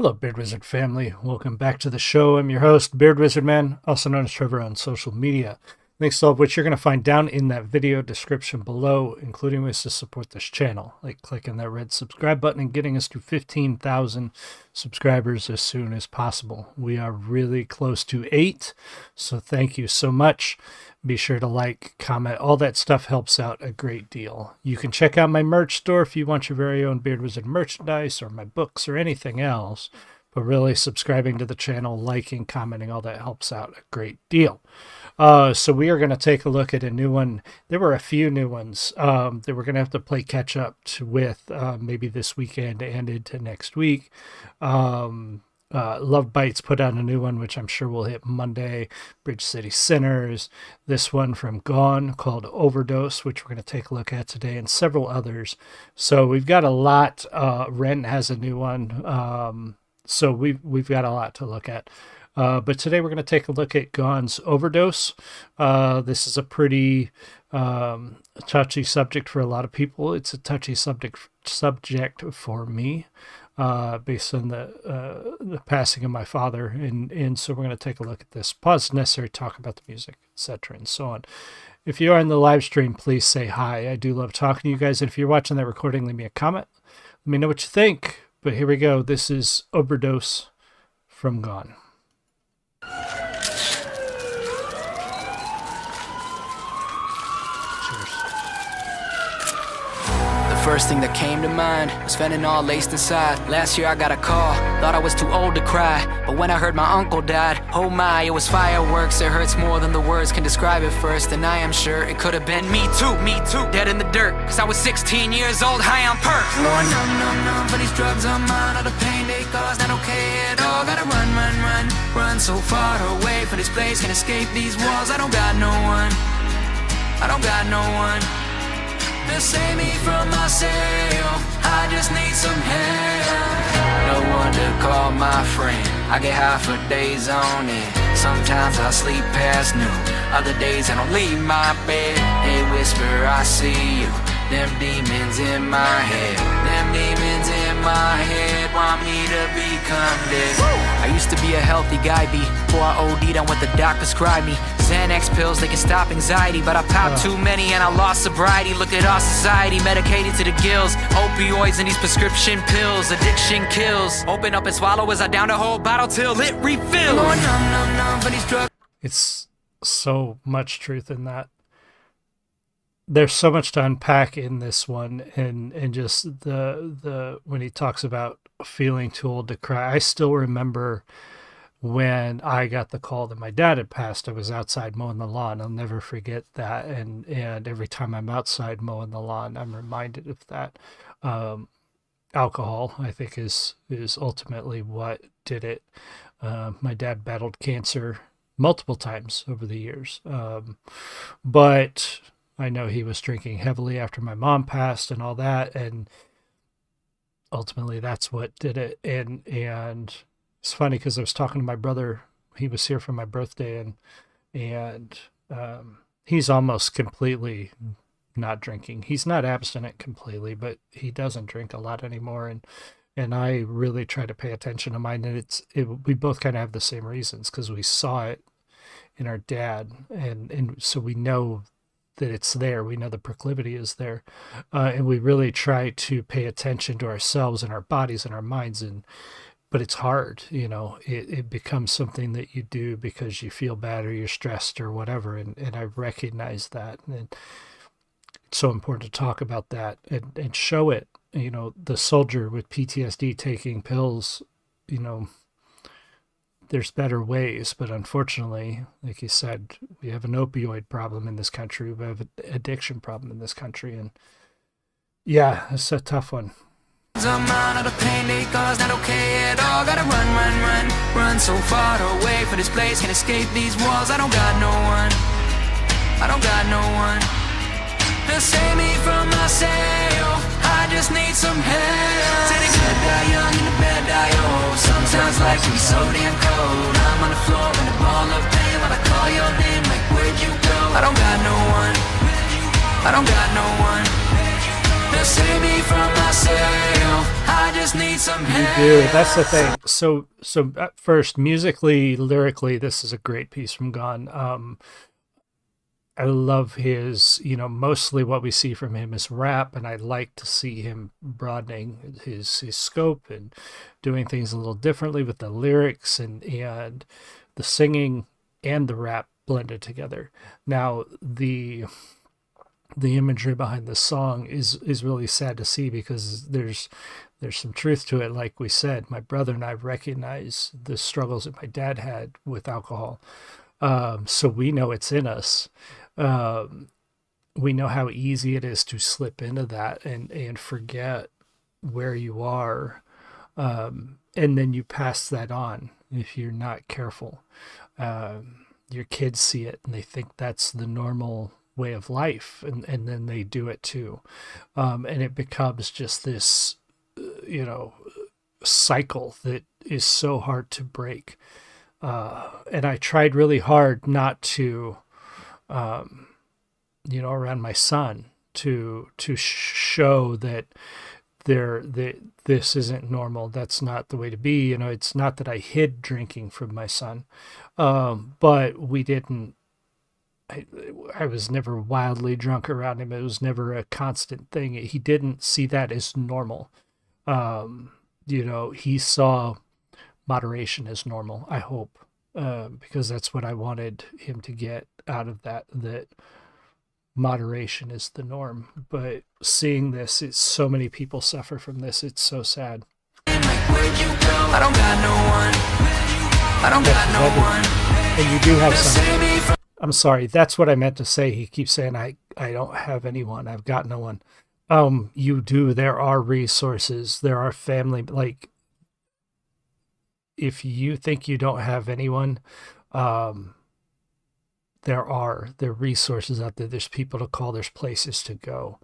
Hello, Beard Wizard family. Welcome back to the show. I'm your host, Beard Wizard Man, also known as Trevor on social media. Links to all of which you're going to find down in that video description below, including ways to support this channel, like clicking that red subscribe button and getting us to 15,000 subscribers as soon as possible. We are really close to 8, so thank you so much. Be sure to like, comment, all that stuff helps out a great deal. You can check out my merch store if you want your very own Beard Wizard merchandise or my books or anything else. But really, subscribing to the channel, liking, commenting, all that helps out a great deal. So we are going to take a look at a new one. There were a few new ones that we're going to have to play catch up with maybe this weekend and into next week. Love Bites put out a new one, which I'm sure will hit Monday. Bridge City Sinners. This one from Gawne called Overdose, which we're going to take a look at today, and several others. So we've got a lot. Ren has a new one. So we've got a lot to look at. But today we're going to take a look at Gawne's Overdose. This is a pretty touchy subject for a lot of people. It's a touchy subject for me, based on the passing of my father. And so we're going to take a look at this. Pause if necessary, talk about the music, etc. and so on. If you are in the live stream, please say hi. I do love talking to you guys. And if you're watching that recording, leave me a comment. Let me know what you think. But here we go. This is Overdose from Gawne. First thing that came to mind was fentanyl laced inside. Last year I got a call, thought I was too old to cry. But when I heard my uncle died, oh my, it was fireworks. It hurts more than the words can describe it first. And I am sure it could have been me too, dead in the dirt. Cause I was 16 years old, high on perks. Going numb for these drugs on mine. All the pain they cause, not okay at all. Gotta run so far away from this place. Can't escape these walls, I don't got no one. I don't got no one to save me from myself. I just need some help. No one to call my friend. I get high for days on end. Sometimes I sleep past noon. Other days I don't leave my bed. They whisper I see you. Them demons in my head. Them demons in my head want me to become this. I used to be a healthy guy before I OD'd on what the doc prescribed me. Xanax pills, they can stop anxiety, but I popped too many and I lost sobriety. Look at our society, medicated to the gills. Opioids and these prescription pills, addiction kills. Open up and swallow as I down a whole bottle till it refills. Going numb for these drugs. It's so much truth in that. There's so much to unpack in this one, and just the when he talks about feeling too old to cry. I still remember when I got the call that my dad had passed. I was outside mowing the lawn. I'll never forget that. And every time I'm outside mowing the lawn, I'm reminded of that. Alcohol, I think, is ultimately what did it. My dad battled cancer multiple times over the years, but I know he was drinking heavily after my mom passed and all that, and ultimately that's what did it. And it's funny because I was talking to my brother. He was here for my birthday, and he's almost completely not drinking. He's not abstinent completely, but he doesn't drink a lot anymore. And I really try to pay attention to mine. And we both kind of have the same reasons because we saw it in our dad, and so we know that it's there. We know the proclivity is there, and we really try to pay attention to ourselves and our bodies and our minds. But it's hard, it becomes something that you do because you feel bad or you're stressed or whatever. And I recognize that. And it's so important to talk about that and show it. The soldier with PTSD taking pills, there's better ways, but unfortunately, like you said, we have an opioid problem in this country. We have an addiction problem in this country. And yeah, it's a tough one. I'm out of the pain they cause, not okay at all. Gotta run so far away from this place. Can't escape these walls, I don't got no one. I don't got no one to save me from myself. I just need some help. Say the good die young and the bad die old. Sometimes life can be so damn cold. I'm on the floor in a ball of pain when I call your name, like where'd you go? I don't got no one. I don't got no one to save me from myself. I just need some help. You do. That's the thing. So at first, musically, lyrically, this is a great piece from Gawne. I love his, mostly what we see from him is rap, and I like to see him broadening his scope and doing things a little differently with the lyrics and the singing and the rap blended together. Now, the imagery behind this song is really sad to see, because there's some truth to it. Like we said, my brother and I recognize the struggles that my dad had with alcohol. So we know it's in us. We know how easy it is to slip into that and forget where you are. And then you pass that on if you're not careful. Your kids see it and they think that's the normal way of life, and then they do it too. And it becomes just this, cycle that is so hard to break. And I tried really hard not to, around my son to show that that this isn't normal. That's not the way to be. It's not that I hid drinking from my son, but we didn't. I was never wildly drunk around him. It was never a constant thing. He didn't see that as normal. He saw moderation as normal, I hope, because that's what I wanted him to get out of that moderation is the norm. But seeing this, so many people suffer from this. It's so sad. I don't got no one. I don't got no one. And you do have some. I'm sorry, that's what I meant to say. He keeps saying, I don't have anyone. I've got no one. You do. There are resources. There are family. Like, if you think you don't have anyone, there are resources out there. There's people to call. There's places to go.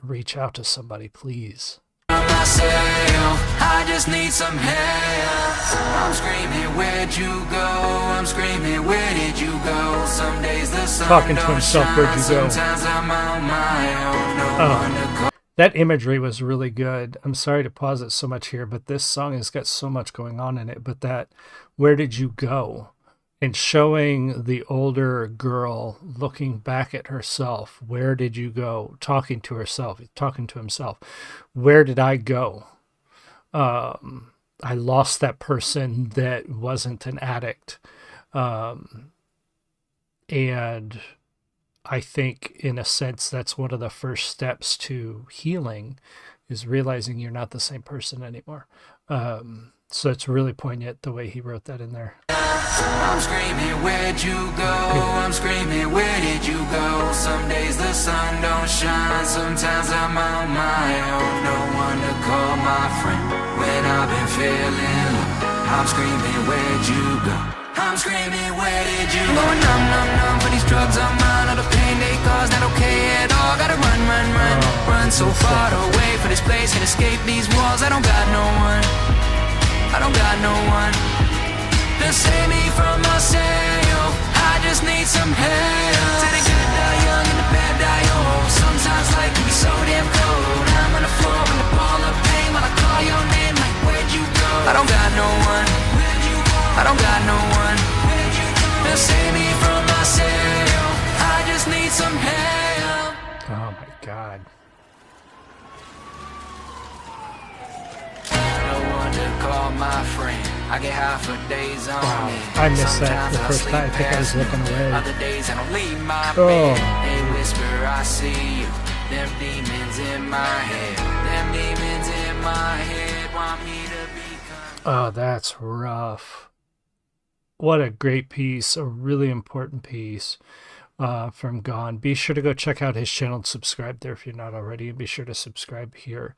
Reach out to somebody, please. I just need some help. I'm screaming, where'd you go? I'm screaming, where did you go? Some days the sun talking to himself, where'd you go? Sometimes I'm on my own. No one to call. That imagery was really good. I'm sorry to pause it so much here, but this song has got so much going on in it. But that, where did you go? And showing the older girl looking back at herself. Where did you go? Talking to herself, talking to himself. Where did I go? I lost that person that wasn't an addict. And I think, in a sense, that's one of the first steps to healing, is realizing you're not the same person anymore. So it's really poignant the way he wrote that in there. I'm screaming, where'd you go? I'm screaming, where did you go? Some days the sun don't shine. Sometimes I'm on my own. No one to call my friend when I've been feeling low. I'm screaming, where'd you go? I'm screaming, where did you go? Going numb, numb, numb for these drugs of mine. All the pain they cause, not okay at all. Gotta run, run, run, run so far away from this place and escape these walls. I don't got no one. I don't got no one to save me from myself. I just need some help. Say the good die young and the bad die old. Sometimes life can be so damn cold. I'm on the floor in a ball of pain while I call your name like, where'd you go? I don't got no one. I don't got no one to save me from myself. I just need some help. Oh my God. Call my friend. I get high for days on end. I missed that the first time. I think I was looking away. Other days I don't leave my bed. They whisper, I see you. Them demons in my head. Them demons in my head want me to become. Oh, that's rough. What a great piece. A really important piece from Gawne. Be sure to go check out his channel and subscribe there if you're not already. And be sure to subscribe here.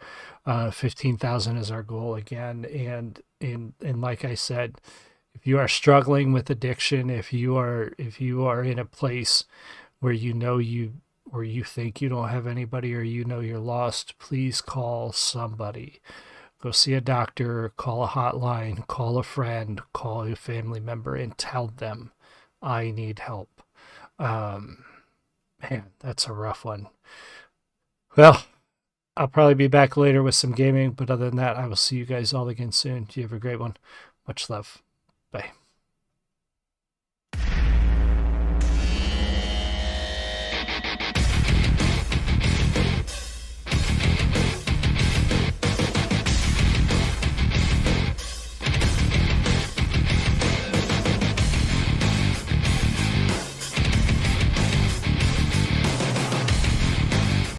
15,000 is our goal again. And like I said, if you are struggling with addiction, if you are in a place where or you think you don't have anybody, or you're lost, please call somebody. Go see a doctor, call a hotline, call a friend, call a family member, and tell them, I need help. Man, that's a rough one. Well, I'll probably be back later with some gaming, but other than that, I will see you guys all again soon. You have a great one. Much love.